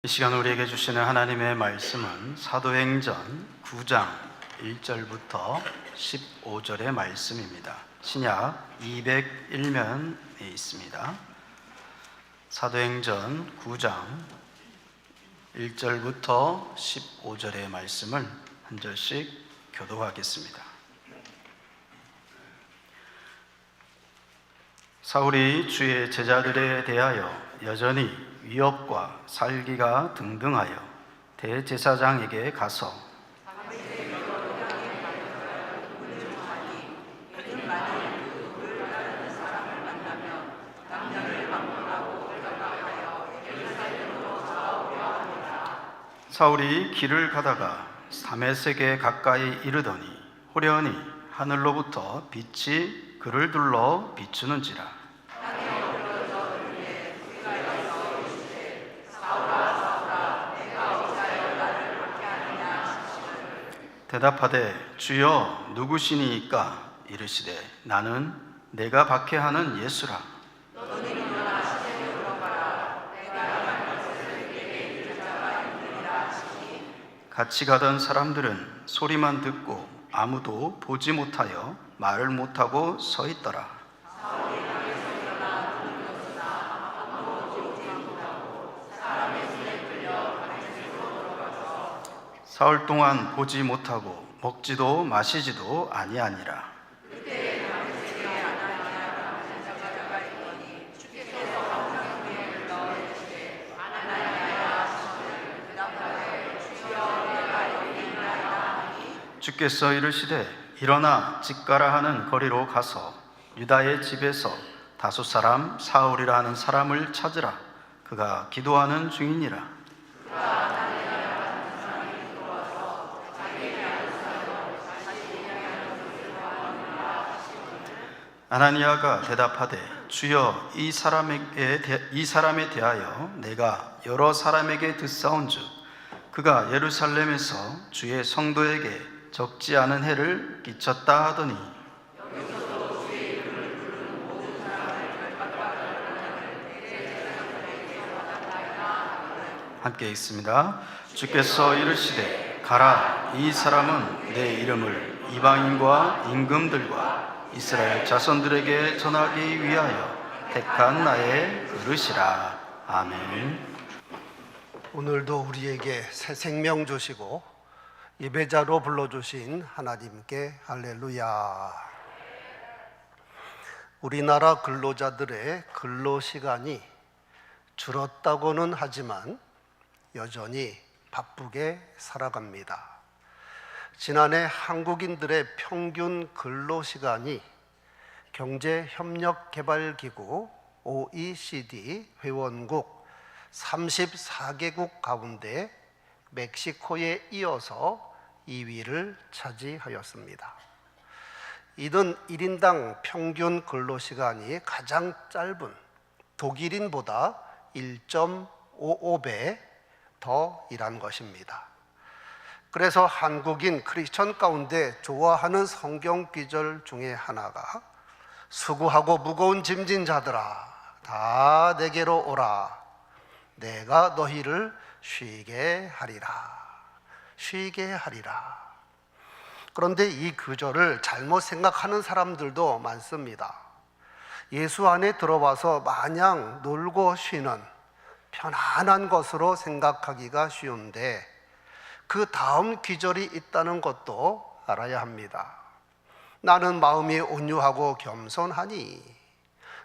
이 시간 우리에게 주시는 하나님의 말씀은 사도행전 9장 1절부터 15절의 말씀입니다. 신약 201면에 있습니다. 사도행전 9장 1절부터 15절의 말씀을 한 절씩 교독하겠습니다. 사울이 주의 제자들에 대하여 여전히 위협과 살기가 등등하여 대제사장에게 가서 사울이 길을 가다가 다메섹에 가까이 이르더니 호련히 하늘로부터 빛이 그를 둘러 비추는지라. 대답하되 주여 누구시니까? 이르시되 나는 내가 박해하는 예수라. 같이 가던 사람들은 소리만 듣고 아무도 보지 못하여 말을 못하고 서 있더라. 사흘 동안 보지 못하고 먹지도 마시지도 아니하니라. 주께서 이르시되 일어나 집가라 하는 거리로 가서 유다의 집에서 다섯 사람 사울이라 하는 사람을 찾으라. 그가 기도하는 중이니라. 아나니아가 대답하되 주여 이 사람에 대하여 내가 여러 사람에게 듣사온즉 그가 예루살렘에서 주의 성도에게 적지 않은 해를 끼쳤다 하더니 함께 읽습니다. 주께서 이르시되 가라, 이 사람은 내 이름을 이방인과 임금들과 이스라엘 자손들에게 전하기 위하여 택한 나의 그릇이라. 아멘. 오늘도 우리에게 새 생명 주시고 예배자로 불러주신 하나님께 할렐루야. 우리나라 근로자들의 근로시간이 줄었다고는 하지만 여전히 바쁘게 살아갑니다. 지난해 한국인들의 평균 근로시간이 경제협력개발기구 OECD 회원국 34개국 가운데 멕시코에 이어서 2위를 차지하였습니다. 이는 1인당 평균 근로시간이 가장 짧은 독일인보다 1.55배 더 일한 것입니다. 그래서 한국인 크리스천 가운데 좋아하는 성경 구절 중에 하나가 수고하고 무거운 짐진 자들아 다 내게로 오라 내가 너희를 쉬게 하리라. 쉬게 하리라. 그런데 이 구절을 잘못 생각하는 사람들도 많습니다. 예수 안에 들어와서 마냥 놀고 쉬는 편안한 것으로 생각하기가 쉬운데 그 다음 귀절이 있다는 것도 알아야 합니다. 나는 마음이 온유하고 겸손하니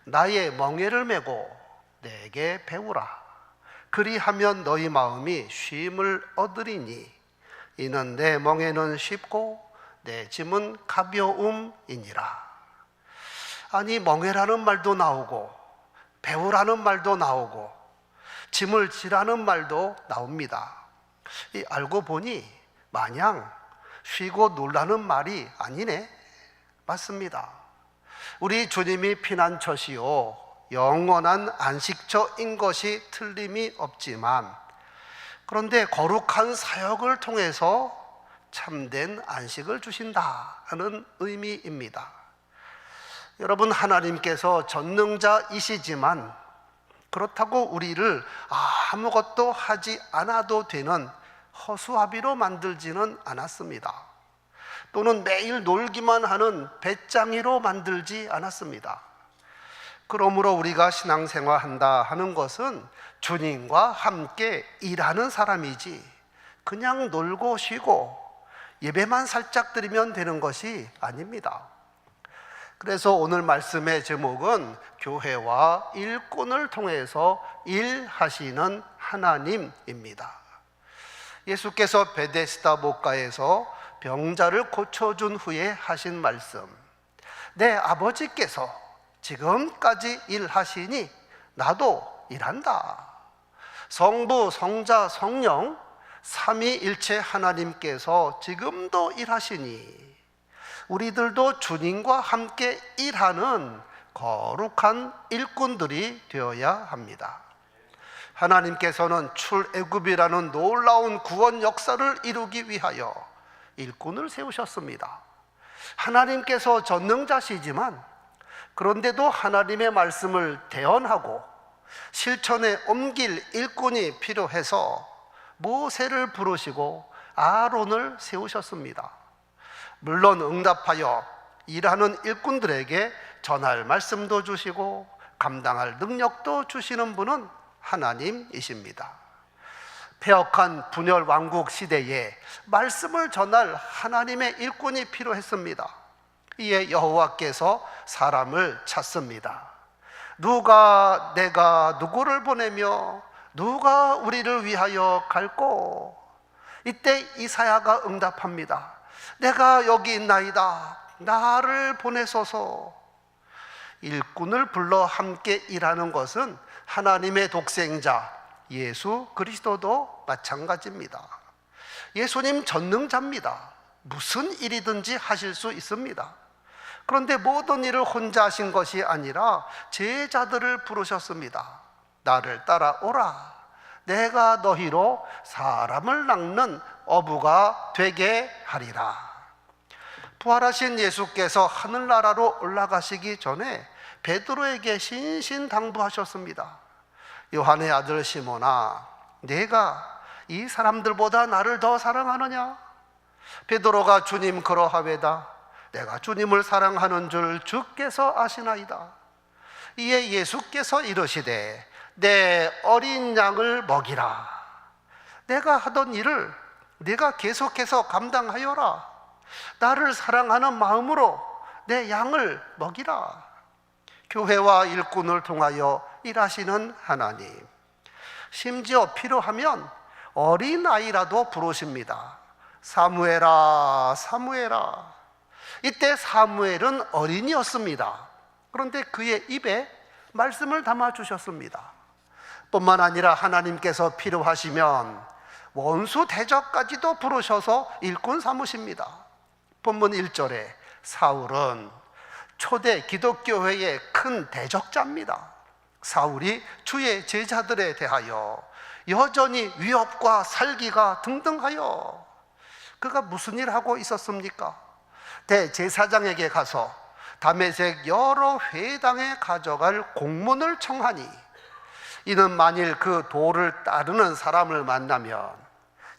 나의 멍에를 메고 내게 배우라. 그리하면 너희 마음이 쉼을 얻으리니 이는 내 멍에는 쉽고 내 짐은 가벼움이니라. 아니, 멍에라는 말도 나오고 배우라는 말도 나오고 짐을 지라는 말도 나옵니다. 알고 보니 마냥 쉬고 놀라는 말이 아니네. 맞습니다. 우리 주님이 피난처시요 영원한 안식처인 것이 틀림이 없지만 그런데 거룩한 사역을 통해서 참된 안식을 주신다 하는 의미입니다. 여러분, 하나님께서 전능자이시지만 그렇다고 우리를 아무것도 하지 않아도 되는 허수아비로 만들지는 않았습니다. 또는 매일 놀기만 하는 배짱이로 만들지 않았습니다. 그러므로 우리가 신앙생활한다 하는 것은 주님과 함께 일하는 사람이지 그냥 놀고 쉬고 예배만 살짝 드리면 되는 것이 아닙니다. 그래서 오늘 말씀의 제목은 교회와 일꾼을 통해서 일하시는 하나님입니다. 예수께서 베데스다 목가에서 병자를 고쳐준 후에 하신 말씀, 내 아버지께서 지금까지 일하시니 나도 일한다. 성부, 성자, 성령 삼위일체 하나님께서 지금도 일하시니 우리들도 주님과 함께 일하는 거룩한 일꾼들이 되어야 합니다. 하나님께서는 출애굽이라는 놀라운 구원 역사를 이루기 위하여 일꾼을 세우셨습니다. 하나님께서 전능자시지만 그런데도 하나님의 말씀을 대언하고 실천에 옮길 일꾼이 필요해서 모세를 부르시고 아론을 세우셨습니다. 물론 응답하여 일하는 일꾼들에게 전할 말씀도 주시고 감당할 능력도 주시는 분은 하나님이십니다. 폐역한 분열 왕국 시대에 말씀을 전할 하나님의 일꾼이 필요했습니다. 이에 여호와께서 사람을 찾습니다. 누가 내가 누구를 보내며 누가 우리를 위하여 갈꼬? 이때 이사야가 응답합니다. 내가 여기 있나이다. 나를 보내소서. 일꾼을 불러 함께 일하는 것은 하나님의 독생자 예수 그리스도도 마찬가지입니다. 예수님 전능자입니다. 무슨 일이든지 하실 수 있습니다. 그런데 모든 일을 혼자 하신 것이 아니라 제자들을 부르셨습니다. 나를 따라오라. 내가 너희로 사람을 낚는 어부가 되게 하리라. 부활하신 예수께서 하늘나라로 올라가시기 전에 베드로에게 신신당부하셨습니다. 요한의 아들 시몬아, 내가 이 사람들보다 나를 더 사랑하느냐? 베드로가 주님 그러하외다. 내가 주님을 사랑하는 줄 주께서 아시나이다. 이에 예수께서 이르시되 내 어린 양을 먹이라. 내가 하던 일을 네가 계속해서 감당하여라. 나를 사랑하는 마음으로 내 양을 먹이라. 교회와 일꾼을 통하여 일하시는 하나님, 심지어 필요하면 어린아이라도 부르십니다. 사무엘아, 사무엘아. 이때 사무엘은 어린이였습니다. 그런데 그의 입에 말씀을 담아주셨습니다. 뿐만 아니라 하나님께서 필요하시면 원수 대적까지도 부르셔서 일꾼 삼으십니다. 본문 1절에 사울은 초대 기독교회의 큰 대적자입니다. 사울이 주의 제자들에 대하여 여전히 위협과 살기가 등등하여 그가 무슨 일을 하고 있었습니까? 대제사장에게 가서 다메섹 여러 회당에 가져갈 공문을 청하니 이는 만일 그 도를 따르는 사람을 만나면,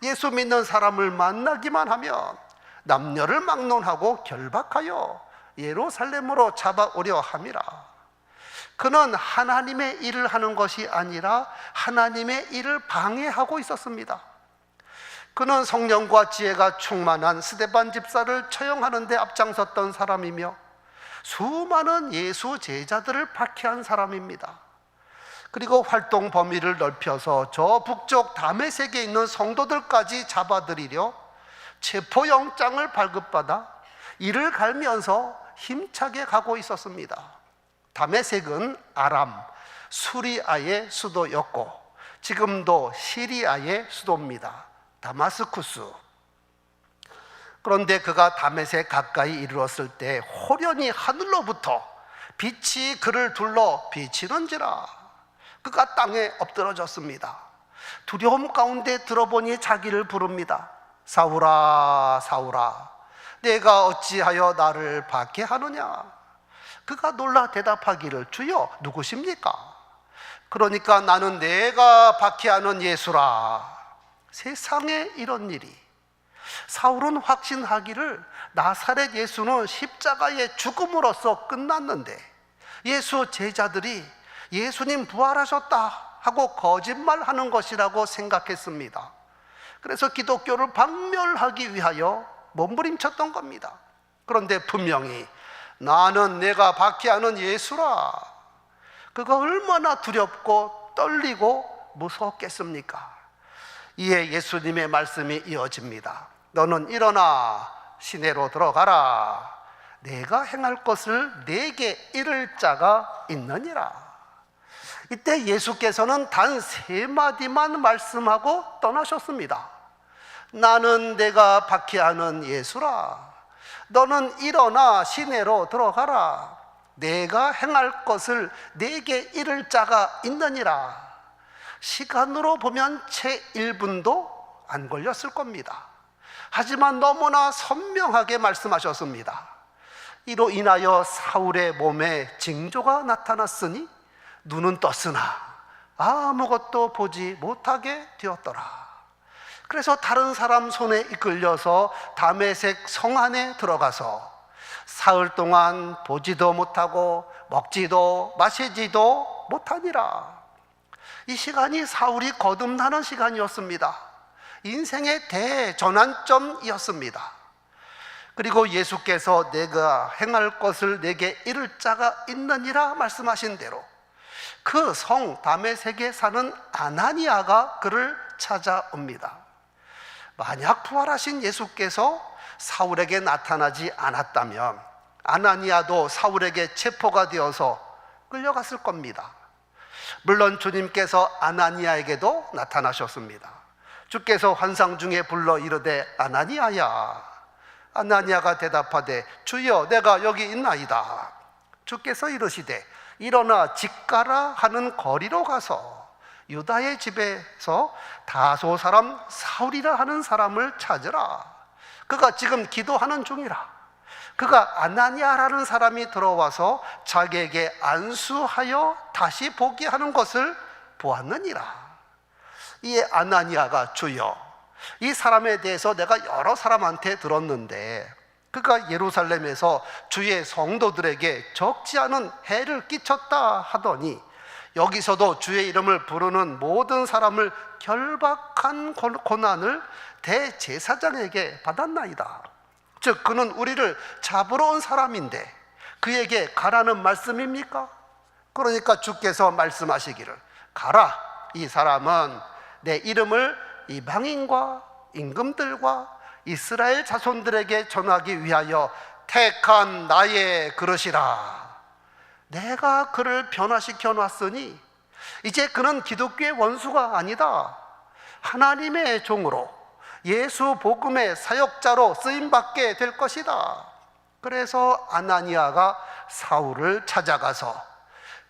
예수 믿는 사람을 만나기만 하면 남녀를 막론하고 결박하여 예루살렘으로 잡아오려 함이라. 그는 하나님의 일을 하는 것이 아니라 하나님의 일을 방해하고 있었습니다. 그는 성령과 지혜가 충만한 스데반 집사를 처형하는 데 앞장섰던 사람이며 수많은 예수 제자들을 박해한 사람입니다. 그리고 활동 범위를 넓혀서 저 북쪽 다메섹에 있는 성도들까지 잡아들이려 체포영장을 발급받아 이를 갈면서 힘차게 가고 있었습니다. 다메섹은 아람, 수리아의 수도였고 지금도 시리아의 수도입니다. 다마스쿠스. 그런데 그가 다메섹 가까이 이르렀을 때 호련히 하늘로부터 빛이 그를 둘러 비치는지라. 그가 땅에 엎드러졌습니다. 두려움 가운데 들어보니 자기를 부릅니다. 사울아, 사울아, 내가 어찌하여 나를 박해하느냐? 그가 놀라 대답하기를, 주여 누구십니까? 그러니까 나는 내가 박해하는 예수라. 세상에 이런 일이. 사울은 확신하기를 나사렛 예수는 십자가의 죽음으로써 끝났는데 예수 제자들이 예수님 부활하셨다 하고 거짓말하는 것이라고 생각했습니다. 그래서 기독교를 박멸하기 위하여 몸부림쳤던 겁니다. 그런데 분명히 나는 내가 박해하는 예수라. 그가 얼마나 두렵고 떨리고 무서웠겠습니까? 이에 예수님의 말씀이 이어집니다. 너는 일어나 시내로 들어가라. 내가 행할 것을 내게 이를 자가 있느니라. 이때 예수께서는 단 3마디만 말씀하고 떠나셨습니다. 나는 내가 박해하는 예수라. 너는 일어나 시내로 들어가라. 내가 행할 것을 내게 이를 자가 있느니라. 시간으로 보면 채 1분도 안 걸렸을 겁니다. 하지만 너무나 선명하게 말씀하셨습니다. 이로 인하여 사울의 몸에 징조가 나타났으니 눈은 떴으나 아무것도 보지 못하게 되었더라. 그래서 다른 사람 손에 이끌려서 다메섹 성 안에 들어가서 사흘 동안 보지도 못하고 먹지도 마시지도 못하니라. 이 시간이 사울이 거듭나는 시간이었습니다. 인생의 대전환점이었습니다. 그리고 예수께서 내가 행할 것을 내게 이를 자가 있느니라 말씀하신 대로 그 성 다메섹에 사는 아나니아가 그를 찾아옵니다. 만약 부활하신 예수께서 사울에게 나타나지 않았다면 아나니아도 사울에게 체포가 되어서 끌려갔을 겁니다. 물론 주님께서 아나니아에게도 나타나셨습니다. 주께서 환상 중에 불러 이르되 아나니아야. 아나니아가 대답하되 주여 내가 여기 있나이다. 주께서 이르시되 일어나 집 가라 하는 거리로 가서 유다의 집에서 다소 사람 사울이라 하는 사람을 찾으라. 그가 지금 기도하는 중이라. 그가 아나니아라는 사람이 들어와서 자기에게 안수하여 다시 보게 하는 것을 보았느니라. 이에 아나니아가 주여 이 사람에 대해서 내가 여러 사람한테 들었는데 그가 예루살렘에서 주의 성도들에게 적지 않은 해를 끼쳤다 하더니 여기서도 주의 이름을 부르는 모든 사람을 결박한 고난을 대제사장에게 받았나이다. 즉 그는 우리를 잡으러 온 사람인데 그에게 가라는 말씀입니까? 그러니까 주께서 말씀하시기를 가라. 이 사람은 내 이름을 이방인과 임금들과 이스라엘 자손들에게 전하기 위하여 택한 나의 그릇이라. 내가 그를 변화시켜 놨으니 이제 그는 기독교의 원수가 아니다. 하나님의 종으로 예수 복음의 사역자로 쓰임받게 될 것이다. 그래서 아나니아가 사울을 찾아가서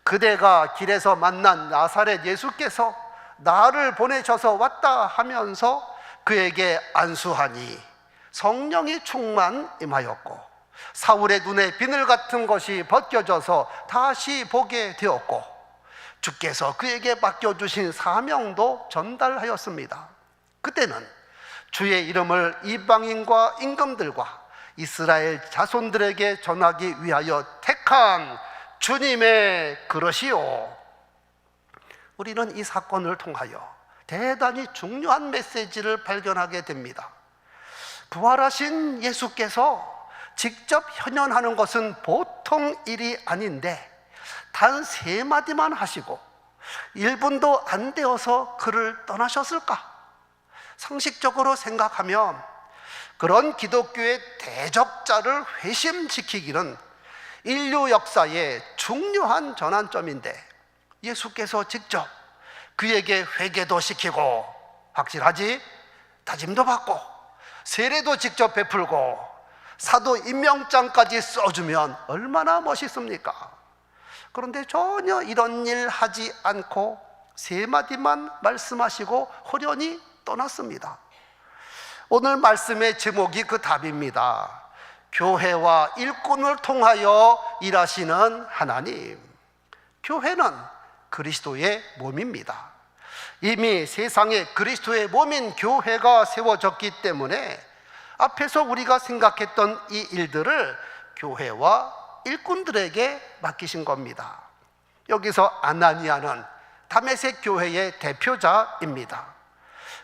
그대가 길에서 만난 나사렛 예수께서 나를 보내셔서 왔다 하면서 그에게 안수하니 성령이 충만 임하였고 사울의 눈에 비늘 같은 것이 벗겨져서 다시 보게 되었고 주께서 그에게 맡겨주신 사명도 전달하였습니다. 그때는 주의 이름을 이방인과 임금들과 이스라엘 자손들에게 전하기 위하여 택한 주님의 그릇이요. 우리는 이 사건을 통하여 대단히 중요한 메시지를 발견하게 됩니다. 부활하신 예수께서 직접 현현하는 것은 보통 일이 아닌데 단 3마디만 하시고 1분도 안 되어서 그를 떠나셨을까? 상식적으로 생각하면 그런 기독교의 대적자를 회심시키기는 인류 역사의 중요한 전환점인데 예수께서 직접 그에게 회개도 시키고 확실하지? 다짐도 받고 세례도 직접 베풀고 사도 임명장까지 써주면 얼마나 멋있습니까? 그런데 전혀 이런 일 하지 않고 3마디만 말씀하시고 호련히 떠났습니다. 오늘 말씀의 제목이 그 답입니다. 교회와 일꾼을 통하여 일하시는 하나님. 교회는 그리스도의 몸입니다. 이미 세상에 그리스도의 몸인 교회가 세워졌기 때문에 앞에서 우리가 생각했던 이 일들을 교회와 일꾼들에게 맡기신 겁니다. 여기서 아나니아는 다메섹 교회의 대표자입니다.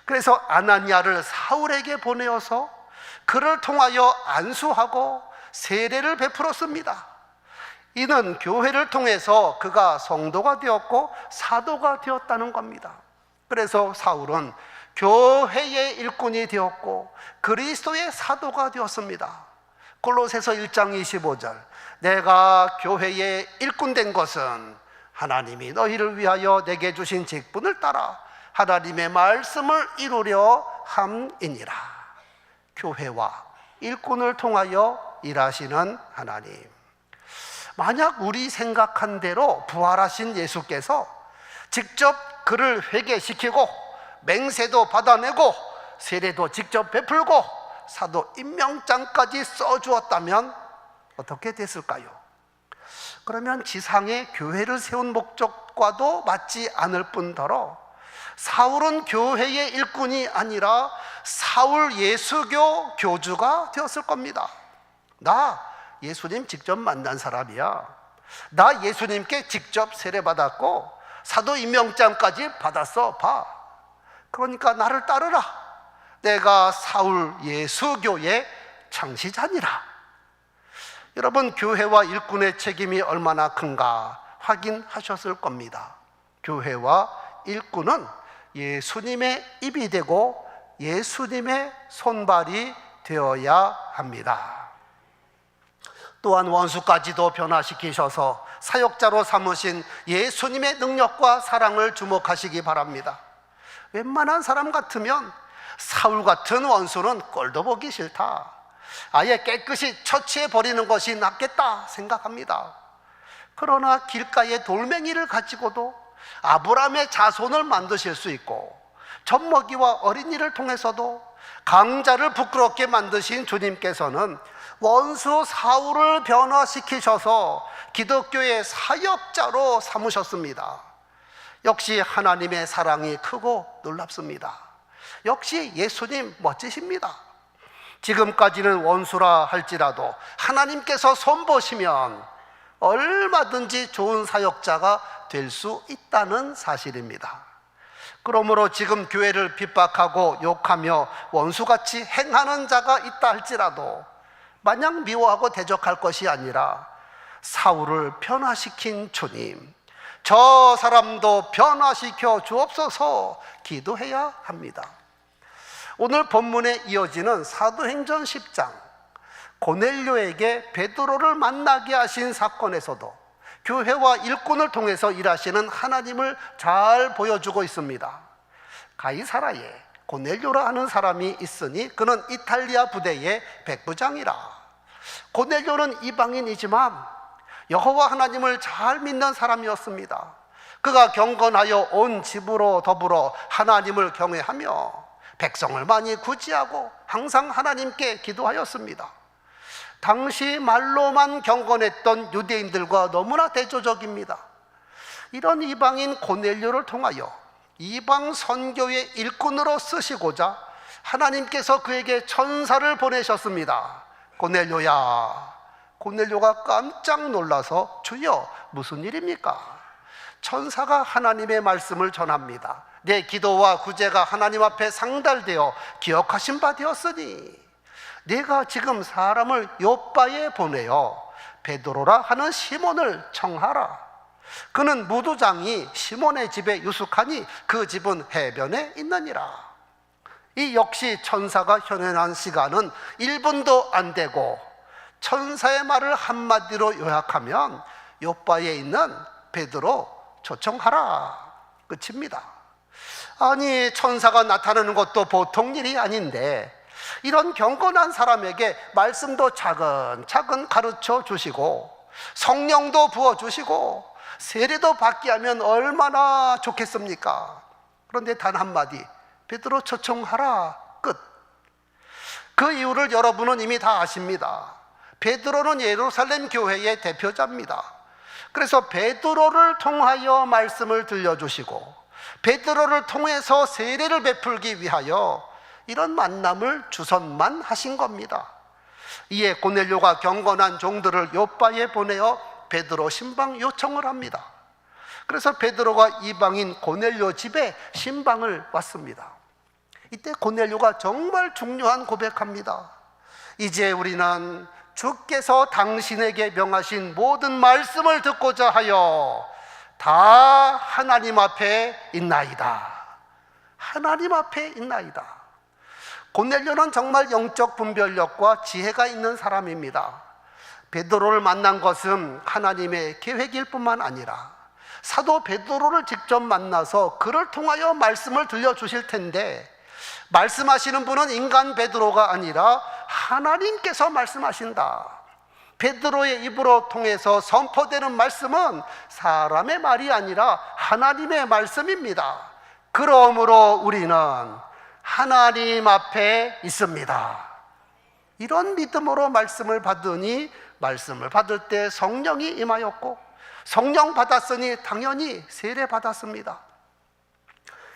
그래서 아나니아를 사울에게 보내어서 그를 통하여 안수하고 세례를 베풀었습니다. 이는 교회를 통해서 그가 성도가 되었고 사도가 되었다는 겁니다. 그래서 사울은 교회의 일꾼이 되었고 그리스도의 사도가 되었습니다. 골로새서 1장 25절, 내가 교회의 일꾼 된 것은 하나님이 너희를 위하여 내게 주신 직분을 따라 하나님의 말씀을 이루려 함이니라. 교회와 일꾼을 통하여 일하시는 하나님. 만약 우리 생각한 대로 부활하신 예수께서 직접 그를 회개시키고 맹세도 받아내고 세례도 직접 베풀고 사도 임명장까지 써주었다면 어떻게 됐을까요? 그러면 지상에 교회를 세운 목적과도 맞지 않을 뿐더러 사울은 교회의 일꾼이 아니라 사울 예수교 교주가 되었을 겁니다. 나 예수님 직접 만난 사람이야. 나 예수님께 직접 세례받았고 사도 임명장까지 받았어. 봐. 그러니까 나를 따르라. 내가 사울 예수교의 창시자니라. 여러분, 교회와 일꾼의 책임이 얼마나 큰가 확인하셨을 겁니다. 교회와 일꾼은 예수님의 입이 되고 예수님의 손발이 되어야 합니다. 또한 원수까지도 변화시키셔서 사역자로 삼으신 예수님의 능력과 사랑을 주목하시기 바랍니다. 웬만한 사람 같으면 사울 같은 원수는 꼴도 보기 싫다, 아예 깨끗이 처치해 버리는 것이 낫겠다 생각합니다. 그러나 길가에 돌멩이를 가지고도 아브라함의 자손을 만드실 수 있고 젖먹이와 어린이를 통해서도 강자를 부끄럽게 만드신 주님께서는 원수 사울을 변화시키셔서 기독교의 사역자로 삼으셨습니다. 역시 하나님의 사랑이 크고 놀랍습니다. 역시 예수님 멋지십니다. 지금까지는 원수라 할지라도 하나님께서 손보시면 얼마든지 좋은 사역자가 될 수 있다는 사실입니다. 그러므로 지금 교회를 핍박하고 욕하며 원수같이 행하는 자가 있다 할지라도 마냥 미워하고 대적할 것이 아니라 사울을 변화시킨 주님, 저 사람도 변화시켜 주옵소서 기도해야 합니다. 오늘 본문에 이어지는 사도행전 10장, 고넬료에게 베드로를 만나게 하신 사건에서도 교회와 일꾼을 통해서 일하시는 하나님을 잘 보여주고 있습니다. 가이사라에 고넬료라 하는 사람이 있으니 그는 이탈리아 부대의 백부장이라. 고넬료는 이방인이지만 여호와 하나님을 잘 믿는 사람이었습니다. 그가 경건하여 온 집으로 더불어 하나님을 경외하며 백성을 많이 구제하고 항상 하나님께 기도하였습니다. 당시 말로만 경건했던 유대인들과 너무나 대조적입니다. 이런 이방인 고넬료를 통하여 이방 선교의 일꾼으로 쓰시고자 하나님께서 그에게 천사를 보내셨습니다. 고넬료야. 고넬료가 깜짝 놀라서 주여 무슨 일입니까? 천사가 하나님의 말씀을 전합니다. 내 기도와 구제가 하나님 앞에 상달되어 기억하신 바 되었으니 내가 지금 사람을 요바에 보내어 베드로라 하는 시몬을 청하라. 그는 무두장이 시몬의 집에 유숙하니 그 집은 해변에 있느니라. 이 역시 천사가 현현한 시간은 1분도 안 되고 천사의 말을 한마디로 요약하면 요바에 있는 베드로 초청하라. 끝입니다. 아니, 천사가 나타나는 것도 보통 일이 아닌데 이런 경건한 사람에게 말씀도 차근차근 가르쳐 주시고 성령도 부어주시고 세례도 받게 하면 얼마나 좋겠습니까? 그런데 단 한마디, 베드로 초청하라. 끝. 그 이유를 여러분은 이미 다 아십니다. 베드로는 예루살렘 교회의 대표자입니다. 그래서 베드로를 통하여 말씀을 들려주시고 베드로를 통해서 세례를 베풀기 위하여 이런 만남을 주선만 하신 겁니다. 이에 고넬료가 경건한 종들을 요바에 보내어 베드로 신방 요청을 합니다. 그래서 베드로가 이방인 고넬료 집에 신방을 왔습니다. 이때 고넬료가 정말 중요한 고백합니다. 이제 우리는 주께서 당신에게 명하신 모든 말씀을 듣고자 하여 다 하나님 앞에 있나이다. 하나님 앞에 있나이다. 고넬료는 정말 영적 분별력과 지혜가 있는 사람입니다. 베드로를 만난 것은 하나님의 계획일 뿐만 아니라 사도 베드로를 직접 만나서 그를 통하여 말씀을 들려주실 텐데, 말씀하시는 분은 인간 베드로가 아니라 하나님께서 말씀하신다. 베드로의 입으로 통해서 선포되는 말씀은 사람의 말이 아니라 하나님의 말씀입니다. 그러므로 우리는 하나님 앞에 있습니다. 이런 믿음으로 말씀을 받으니 말씀을 받을 때 성령이 임하였고, 성령 받았으니 당연히 세례 받았습니다.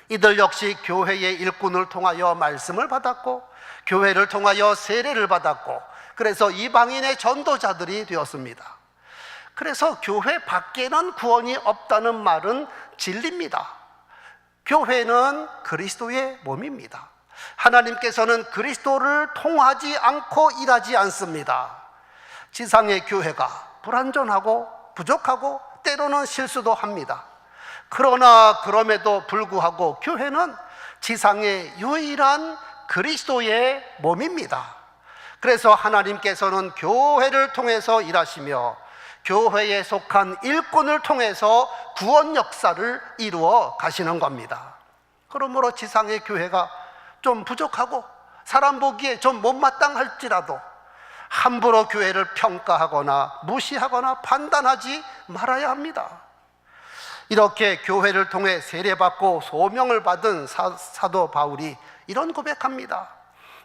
이들 역시 교회의 일꾼을 통하여 말씀을 받았고, 교회를 통하여 세례를 받았고, 그래서 이방인의 전도자들이 되었습니다. 그래서 교회 밖에는 구원이 없다는 말은 진리입니다. 교회는 그리스도의 몸입니다. 하나님께서는 그리스도를 통하지 않고 일하지 않습니다. 지상의 교회가 불완전하고 부족하고 때로는 실수도 합니다. 그러나 그럼에도 불구하고 교회는 지상의 유일한 그리스도의 몸입니다. 그래서 하나님께서는 교회를 통해서 일하시며 교회에 속한 일꾼을 통해서 구원 역사를 이루어 가시는 겁니다. 그러므로 지상의 교회가 좀 부족하고 사람 보기에 좀 못마땅할지라도 함부로 교회를 평가하거나 무시하거나 판단하지 말아야 합니다. 이렇게 교회를 통해 세례받고 소명을 받은 사도 바울이 이런 고백합니다.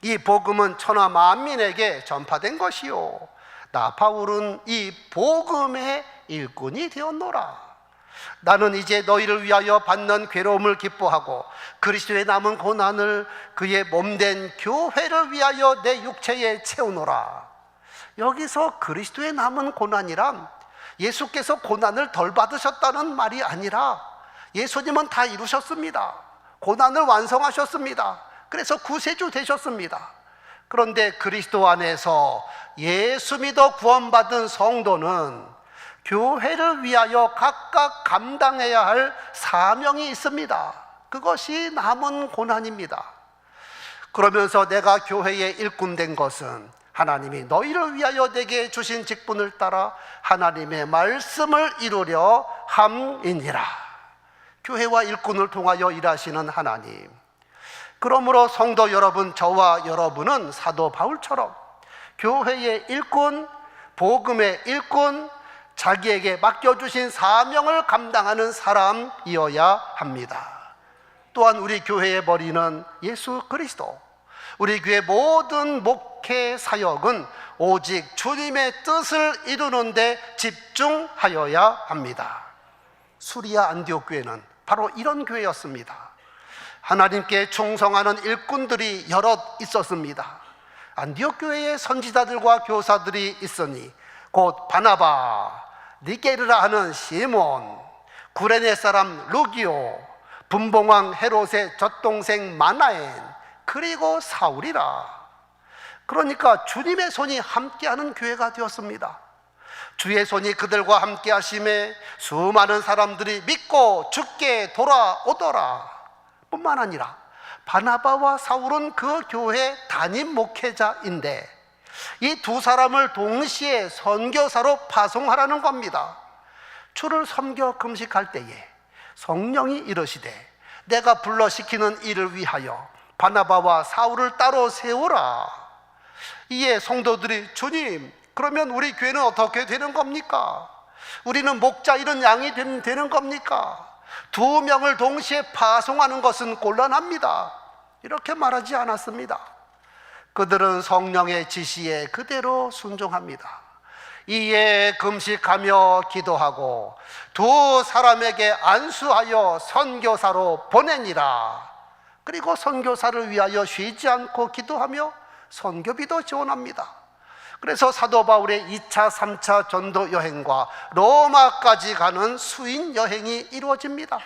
이 복음은 천하 만민에게 전파된 것이요, 나 바울은 이 복음의 일꾼이 되었노라. 나는 이제 너희를 위하여 받는 괴로움을 기뻐하고 그리스도의 남은 고난을 그의 몸된 교회를 위하여 내 육체에 채우노라. 여기서 그리스도의 남은 고난이란 예수께서 고난을 덜 받으셨다는 말이 아니라 예수님은 다 이루셨습니다. 고난을 완성하셨습니다. 그래서 구세주 되셨습니다. 그런데 그리스도 안에서 예수 믿어 구원받은 성도는 교회를 위하여 각각 감당해야 할 사명이 있습니다. 그것이 남은 고난입니다. 그러면서 내가 교회의 일꾼 된 것은 하나님이 너희를 위하여 내게 주신 직분을 따라 하나님의 말씀을 이루려 함이니라. 교회와 일꾼을 통하여 일하시는 하나님. 그러므로 성도 여러분, 저와 여러분은 사도 바울처럼 교회의 일꾼, 복음의 일꾼, 자기에게 맡겨주신 사명을 감당하는 사람이어야 합니다. 또한 우리 교회의 머리는 예수 그리스도, 우리 교회 모든 목회 사역은 오직 주님의 뜻을 이루는 데 집중하여야 합니다. 수리아 안디옥 교회는 바로 이런 교회였습니다. 하나님께 충성하는 일꾼들이 여럿 있었습니다. 안디옥 교회에 선지자들과 교사들이 있으니 곧 바나바, 니게르라 하는 시몬, 구레네 사람 루기오, 분봉왕 헤롯의 젖동생 마나엔, 그리고 사울이라. 그러니까 주님의 손이 함께하는 교회가 되었습니다. 주의 손이 그들과 함께 하심에 수많은 사람들이 믿고 주께 돌아오더라. 뿐만 아니라 바나바와 사울은 그 교회 담임 목회자인데 이 두 사람을 동시에 선교사로 파송하라는 겁니다. 주를 섬겨 금식할 때에 성령이 이르시되 내가 불러 시키는 일을 위하여 바나바와 사울을 따로 세우라. 이에 성도들이 주님, 그러면 우리 교회는 어떻게 되는 겁니까? 우리는 목자 잃은 양이 되는 겁니까? 두 명을 동시에 파송하는 것은 곤란합니다. 이렇게 말하지 않았습니다. 그들은 성령의 지시에 그대로 순종합니다. 이에 금식하며 기도하고 두 사람에게 안수하여 선교사로 보내니라. 그리고 선교사를 위하여 쉬지 않고 기도하며 선교비도 지원합니다. 그래서 사도 바울의 2차, 3차 전도 여행과 로마까지 가는 수인 여행이 이루어집니다.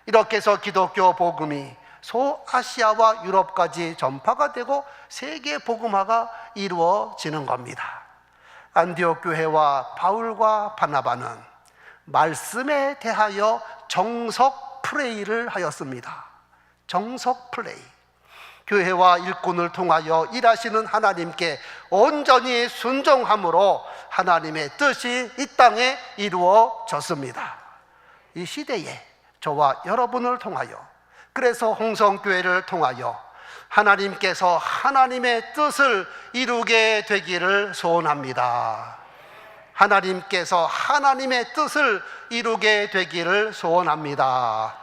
이렇게 해서 기독교 복음이 소아시아와 유럽까지 전파가 되고 세계 복음화가 이루어지는 겁니다. 안디옥 교회와 바울과 바나바는 말씀에 대하여 정석 프레이를 하였습니다. 정석 프레이. 교회와 일꾼을 통하여 일하시는 하나님께 온전히 순종함으로 하나님의 뜻이 이 땅에 이루어졌습니다. 이 시대에 저와 여러분을 통하여, 그래서 홍성교회를 통하여 하나님께서 하나님의 뜻을 이루게 되기를 소원합니다. 하나님께서 하나님의 뜻을 이루게 되기를 소원합니다.